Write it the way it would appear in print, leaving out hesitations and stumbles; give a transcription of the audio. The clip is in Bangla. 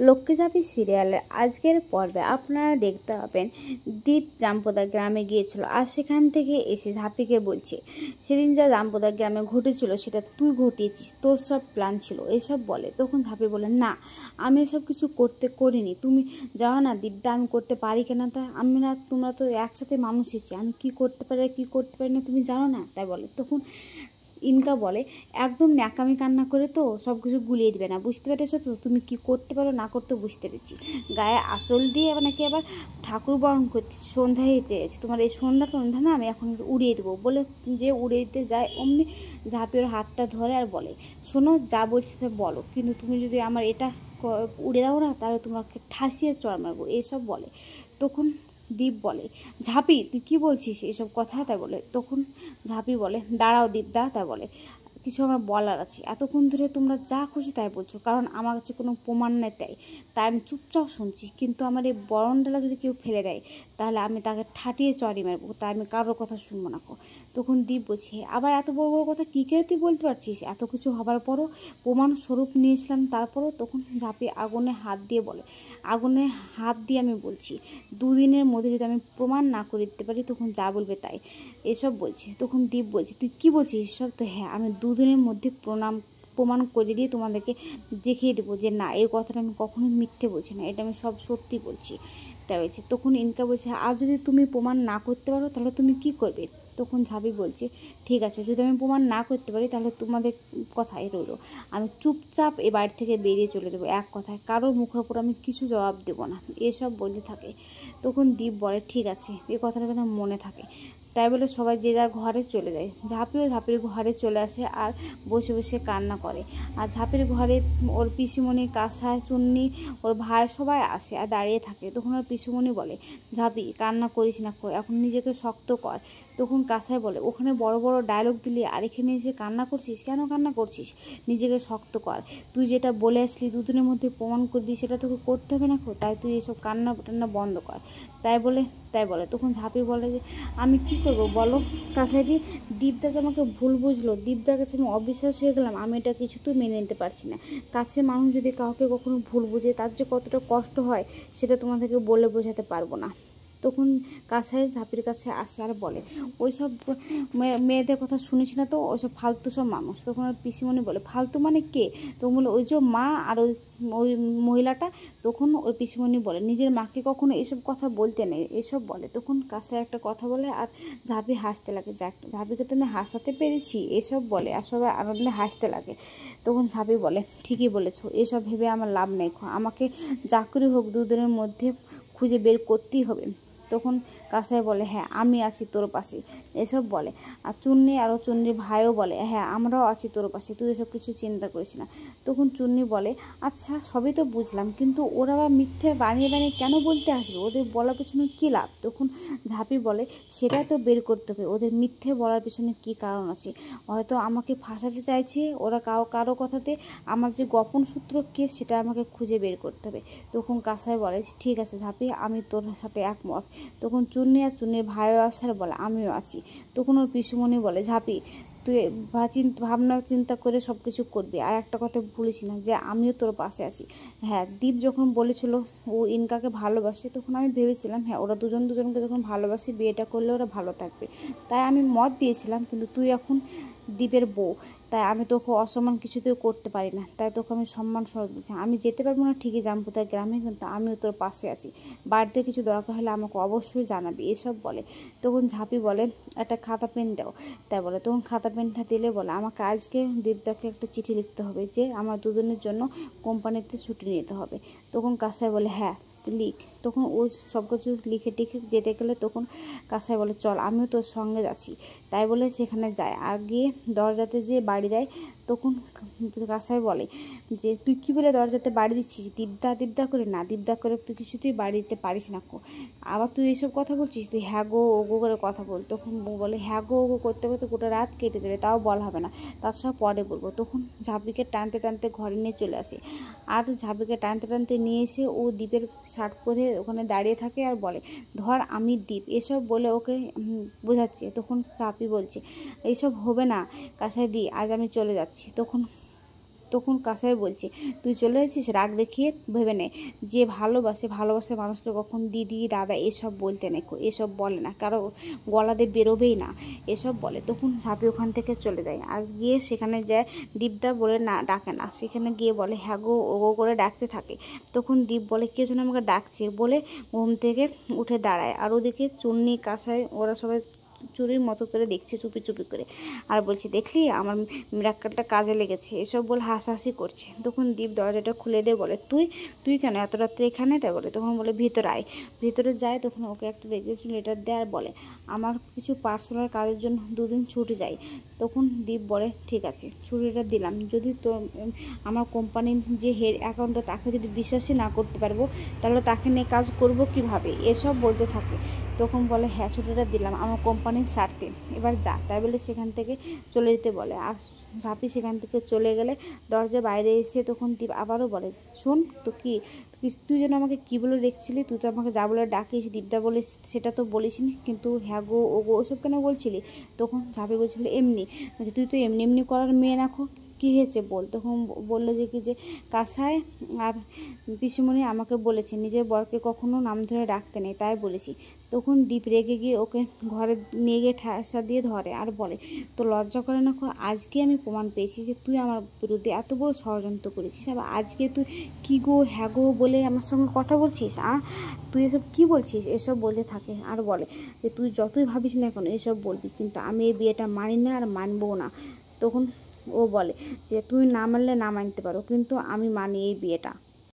লক্ষ্মীঝাঁপি সিরিয়ালের আজকের পর্বে আপনারা দেখতে পাবেন দীপ জামপদা গ্রামে গিয়েছিল আর সেখান থেকে এসে ঝাঁপিকে বলছে সেদিন যা জামপদা গ্রামে ঘটেছিল সেটা তুই ঘটিয়েছিস, তোর সব প্ল্যান ছিল এসব বলে। তখন ঝাঁপি বলে না, আমি এসব কিছু করিনি, তুমি জানো না দীপদা আমি করতে পারি কেনা, তা আমরা তোমরা তো একসাথে মানুষ এসেছি, আমি কি করতে পারি আর কি করতে পারি না তুমি জানো না, তাই বলে। তখন ইনকা বলে একদম ন্যাকামি কান্না করে তো সব কিছু গুলিয়ে দিবে না, বুঝতে পেরেছো তো তুমি কি করতে পারো না করতে বুঝতে পেরেছি। গায়ে আঁচল দিয়ে নাকি আবার ঠাকুর বরণ করতে সন্ধ্যায় দিতে গেছে, তোমার এই সন্ধ্যা না আমি এখন উড়িয়ে দেবো বলে যে উড়িয়ে দিতে যায় অমনি ঝাঁপি ওর হাতটা ধরে আর বলে শোনো যা বলছি তা বলো, কিন্তু তুমি যদি আমার এটা উড়ে দাও না তাহলে তোমাকে ঠাসিয়ে চড় মারবো এসব বলে। তখন দীপ বলে ঝাঁপি তুই কি বলছিস এসব কথা, তাই বলে। তখন ঝাঁপি বলে দাঁড়াও দীপদা, তাই বলে কিছু আমার বলার আছে, এতক্ষণ ধরে তোমরা যা খুশি তাই বলছো, কারণ আমার কাছে কোনো প্রমাণ নেই তাই আমি চুপচাপ শুনছি, কিন্তু আমার এই বরণডালা যদি কেউ ফেলে দেয় তাহলে আমি তাকে ঠাটিয়ে চড়ি মারবো, তাই আমি কারোর কথা শুনবো না। তখন দীপ বলছে আবার এত বড় বড় কথা কী করে তুই বলতে পারছিস, এত কিছু হবার পরও প্রমাণ স্বরূপ নিয়েছিলাম তারপরও। তখন ঝাঁপি আগুনে হাত দিয়ে বলে আগুনে হাত দিয়ে আমি বলছি দুদিনের মধ্যে যদি আমি প্রমাণ না করে দিতে পারি তখন যা বলবে তাই এসব বলছে। তখন দীপ বলছে তুই কি বলছিস এসব, তো হ্যাঁ আমি দুদিনের মধ্যে প্রমাণ করে দিয়ে তোমাদেরকে দেখিয়ে দেবো যে না এই কথাটা আমি কখনোই মিথ্যে বলছি না, এটা আমি সব সত্যি বলছি, তাই বলছে। তখন ইনকা বলছে আর যদি তুমি প্রমাণ না করতে পারো তাহলে তুমি কি করবে। তখন ঝাঁপি বলছে ঠিক আছে যদি আমি প্রমাণ না করতে পারি তাহলে তোমাদের কথাই রইলো, আমি চুপচাপ এ বাড়ি থেকে বেরিয়ে চলে যাবো, এক কথায় কারোর মুখের উপর আমি কিছু জবাব দেবো না, এসব বলতে থাকে। তখন দীপ বলে ঠিক আছে এই কথাটা যেন মনে থাকে, তাই বলে সবাই যে যার ঘরে চলে যায়। ঝাঁপিও ঝাঁপির ঘরে চলে আসে আর বসে বসে কান্না করে। আর ঝাঁপির ঘরে ওর পিসিমণি কাঁসায় চুন্নি ওর ভাই সবাই আসে আর দাঁড়িয়ে থাকে। তখন ওর পিসিমণি বলে ঝাঁপি কান্না করিস না, এখন নিজেকে শক্ত কর। তখন কাঁসায় বলে ওখানে বড় বড় ডায়লগ দিলি আর এখানে এসে কান্না করছিস, কেন কান্না করছিস, নিজেকে শক্ত কর, তুই যেটা বলে আসলি দুদিনের মধ্যে প্রমাণ করবি সেটা তোকে করতে হবে না, তাই তুই এসব কান্না টান্না বন্ধ কর, তাই বলে। তখন ঝাঁপি বলে যে আমি কি করব বলো কাছাইদি, দীপদা যে আমাকে ভুল বুঝলো, দীপদার কাছে আমি অবিশ্বাস হয়ে গেলাম, আমি এটা কিছুতেই মেনে নিতে পারছি না। কাছে মানুষ যদি কাউকে কখনো ভুল বুঝে তার যে কতটা কষ্ট হয় সেটা তোমাদেরকে বলে বোঝাতে পারবো না। তখন কাছাই ঝাঁপির কাছে আসে আর বলে ওই সব মেয়েদের কথা শুনিস না তো, ওইসব ফালতু সব মানুষ। তখন ওর পিসিমণি বলে ফালতু মানে কে, তখন বলে ওই যে মা আর ওই মহিলাটা। তখন ওর পিসিমণি বলে নিজের মাকে কখনো এসব কথা বলতে নেই এসব বলে। তখন কাছে একটা কথা বলে আর ঝাঁপি হাসতে লাগে, যাক ঝাঁপিকে তো আমি হাসাতে পেরেছি এসব বলে আর সবাই আনন্দে হাসতে লাগে। তখন ঝাঁপি বলে ঠিকই বলেছো, এসব ভেবে আমার লাভ নেই, আমাকে যা করে হোক দুদিনের মধ্যে খুঁজে বের করতেই হবে। তখন কাসাই বলে হ্যাঁ আমি আছি তোর পাশে এসব বলে। আর চুন্নি আরও চুন্নির ভাইও বলে হ্যাঁ আমরাও আছি তোর পাশে, তুই এসব কিছু চিন্তা করিস না। তখন চুন্নি বলে আচ্ছা সবই তো বুঝলাম, কিন্তু ওরা আবার মিথ্যে বানিয়ে বানিয়ে কেন বলতে আসবে, ওদের বলার পেছনে কী লাভ। তখন ঝাঁপি বলে সেটা তো বের করতে হবে ওদের মিথ্যে বলার পেছনে কী কারণ আছে, হয়তো আমাকে ফাঁসাতে চাইছে ওরা কারো কথাতে, আমার যে গোপন সূত্র কেস সেটা আমাকে খুঁজে বের করতে হবে। তখন কাসাই বলে ঠিক আছে ঝাঁপি আমি তোর সাথে একমত। তখন চুন্নি আর চুন্নির ভাইও আসার বলে আমিও আছি। তখন ওর পিসুমণি বলে ঝাঁপি তুই ভাবনা চিন্তা করে সব কিছু করবি, আর একটা কথা ভুলিস না যে আমিও তোর পাশে আছি। হ্যাঁ দীপ যখন বলেছিল ও ইনকাকে ভালোবাসে তখন আমি ভেবেছিলাম হ্যাঁ ওরা দুজনকে যখন ভালোবাসে বিয়েটা করলে ওরা ভালো থাকবে, তাই আমি মত দিয়েছিলাম, কিন্তু তুই এখন দীপের বউ, তাই আমি তোকে অসম্মান কিছুতেও করতে পারি না, তাই তোকে আমি সম্মান স্বরূপ দিচ্ছি, আমি যেতে পারবো না ঠিকই জামপুতার গ্রামে, কিন্তু আমিও তোর পাশে আছি, বাড়িতে কিছু দরকার হলে আমাকে অবশ্যই জানাবি এসব বলে। তখন ঝাঁপি বলে একটা খাতা পেন দাও, তাই বলে। তখন খাতা পেনটা দিলে বলে আমাকে আজকে দীপদাকে একটা চিঠি লিখতে হবে যে আমার দুদিনের জন্য কোম্পানিতে ছুটি নিতে হবে। তখন কাসাই বলে হ্যাঁ লিখ। তখন ও সব কিছু লিখে টিখে যেতে গেলে তখন কাসাই বলে চল আমিও তোর সঙ্গে যাচ্ছি, তাই বলে সেখানে যায় আর গিয়ে দরজাতে যেয়ে বাড়ি দেয়। তখন কাসাই বলে যে তুই কী বলে দরজাতে বাড়ি দিচ্ছিস, দীপদা করে না, দীপদা করে তুই কিছুতেই বাড়ি দিতে পারিস না, আবার তুই এইসব কথা বলছিস, তুই হ্যাঁ গো ও গো করে কথা বল। তখন বউ বলে হ্যাঁ গো ও গো করতে করতে গোটা রাত কেটে যাবে, তাও বলা হবে না, তাছাড়া পরে বলবো। তখন ঝাঁপিকে টানতে টানতে ঘরে নিয়ে চলে আসে আর ঝাঁপিকে টানতে টানতে নিয়ে এসে ও দ্বীপের শার্ট পরে ওখানে দাঁড়িয়ে থাকে আর বলে ধর আমি দ্বীপ, এসব বলে ওকে বোঝাচ্ছে। তখন ঝাঁপি বলছে এইসব হবে না কাসাই দি, আজ আমি চলে যাচ্ছি। তখন তখন কাসাই বলছে, তুই চলে এসেছিস রাগ দেখিয়ে, ভেবে নে যে ভালোবাসে মানুষকে কখন দিদি দাদা এসব বলতে নেই, এসব বলে না, কারো গলাতে বেরোবেই না, এসব বলে। তখন ঝাঁপি ওখান থেকে চলে যায়। আর গিয়ে সেখানে যায় দীপদা বলে না ডাকে না, সেখানে গিয়ে বলে হ্যাঁ গো ও গো করে ডাকতে থাকে। তখন দীপ বলে কে যেন আমাকে ডাকছে বলে ঘুম থেকে উঠে দাঁড়ায়। আর ওদিকে চুন্নি কাসাই ওরা সবাই চুরির মতো করে দেখছে চুপি চুপি করে, আর বলছে দেখলি আমার মিরাক্কেলটা কাজে লেগেছে, এসব বলে হাসাহাসি করছে। তখন দীপ দরজাটা খুলে দিয়ে বলে তুই তুই কেন এত রাত্রে এখানে? তাই বলে। তখন বলে ভিতরে আয়। ভিতরে যায়। তখন ওকে একটা রেজিস্ট্রেশন লেটার দেয় আর বলে আমার কিছু পার্সোনাল কাজের জন্য 2 দিন ছুটি চাই। তখন দীপ বলে ঠিক আছে ছুটিটা দিলাম, যদি তো আমার কোম্পানির যে হেড অ্যাকাউন্টে তাকে যদি বিশ্বাসই না করতে পারবো তাহলে তাকে নিয়ে কাজ করব কিভাবে, এসব বলতে থাকে। তখন বলে হ্যাঁ ছুটিটা দিলাম আমার কোম্পানির স্বার্থে, এবার যা। তাই বলে সেখান থেকে চলে যেতে বলে। আর ঝাঁপি সেখান থেকে চলে গেলে দরজা বাইরে এসে তখন দীপ আবারও বলে শোন তো কি তুই যেন আমাকে কী বলে রেখেছিলি, তুই তো আমাকে যা বলে ডাকিস দীপদা বলে সেটা তো বলিসনি, কিন্তু হ্যাঁ গো ও গো ওসব কেন বলছিলি? তখন ঝাঁপি বলছিল এমনি, তুই তো এমনি এমনি করার মেয়ে রাখো, কী হয়েছে বল। তখন বললো যে কি যে কাসাই আর পিসিমণি আমাকে বলেছে নিজের বরকে কখনো নাম ধরে ডাকতে নেই, তাই বলেছি। তখন দীপ রেগে গিয়ে ওকে ঘরে নিয়ে গিয়ে ঠাসা দিয়ে ধরে আর বলে তো লজ্জা করে না? আজকে আমি প্রমাণ পেয়েছি যে তুই আমার বিরুদ্ধে এত বড় ষড়যন্ত্র করেছিস, আবার আজকে তুই কী গো হ্যাঁ গো বলে আমার সঙ্গে কথা বলছিস, তুই এসব কী বলছিস, এসব বলতে থাকে। আর বলে যে তুই যতই ভাবিস না এখন এসব বলবি, কিন্তু আমি এই বিয়েটা মানি না আর মানবও না। তখন ও বলে যে তুই না মানলে না মানতে পারো, কিন্তু আমি মানি এই বিয়েটা।